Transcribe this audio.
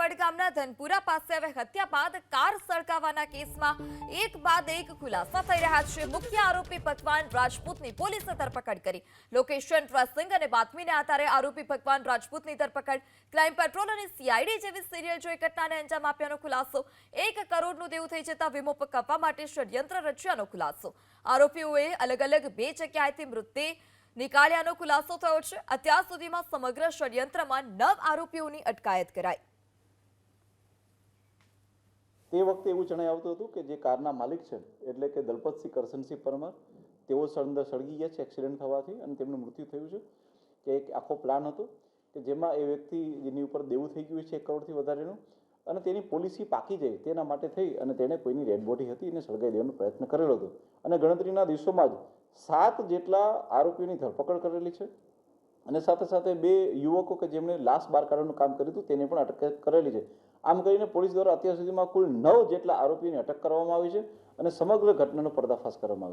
પાટણ ગામના ધનપુરા પાસે હવે હત્યા બાદ કાર સળગાવવાના કેસમાં એક બાદ એક ખુલાસા થઈ રહ્યા છે। મુખ્ય આરોપી ભગવાન રાજપૂતની પોલીસે ધરપકડ કરી। લોકેશન ટ્રેસિંગ અને બાતમીને આધારે આરોપી ભગવાન રાજપૂતની ધરપકડ। ક્રાઇમ પેટ્રોલ અને સીઆઈડી જેવી સિરિયલ જોઈ ઘટનાને અંજામ આપ્યાનો ખુલાસો। 1 કરોડનું દેવું થઈ જતા વીમો પકવવા માટે ષડયંત્ર રચ્યાનો ખુલાસો। આરોપીઓએ અલગ અલગ 2 જગ્યાએથી મૃતદેહ निकाळ्याનો ખુલાસો થયો છે। અત્યાર સુધીમાં સમગ્ર ષડયંત્રમાં 9 આરોપીઓની અટકાયત કરાઈ। તે વખતે એવું જણાઈ આવતું હતું કે જે કારના માલિક છે એટલે કે દલપતસિંહ કરશનસિંહ પરમાર તેઓ સળગી ગયા છે એક્સિડન્ટ થવાથી અને તેમનું મૃત્યુ થયું છે કે એક આખો પ્લાન હતો કે જેમાં એ વ્યક્તિ જેની ઉપર દેવું થઈ ગયું છે 1 કરોડથી વધારેનું અને તેની પોલિસી પાકી જાય તેના માટે થઈ અને તેણે કોઈની ડેડ બોડી હતી એને સળગાવી દેવાનો પ્રયત્ન કરેલો હતો અને ગણતરીના દિવસોમાં જ 7 જેટલા આરોપીઓની ધરપકડ કરેલી છે અને સાથે સાથે 2 યુવકો કે જેમણે લાશ બહાર કાઢવાનું કામ કર્યું હતું તેને પણ અટક કરેલી છે। આમ કરીને પોલીસ દ્વારા અત્યાર સુધીમાં કુલ 9 જેટલા આરોપીઓની અટક કરવામાં આવી છે અને સમગ્ર ઘટનાનો પર્દાફાશ કરવામાં આવ્યો છે।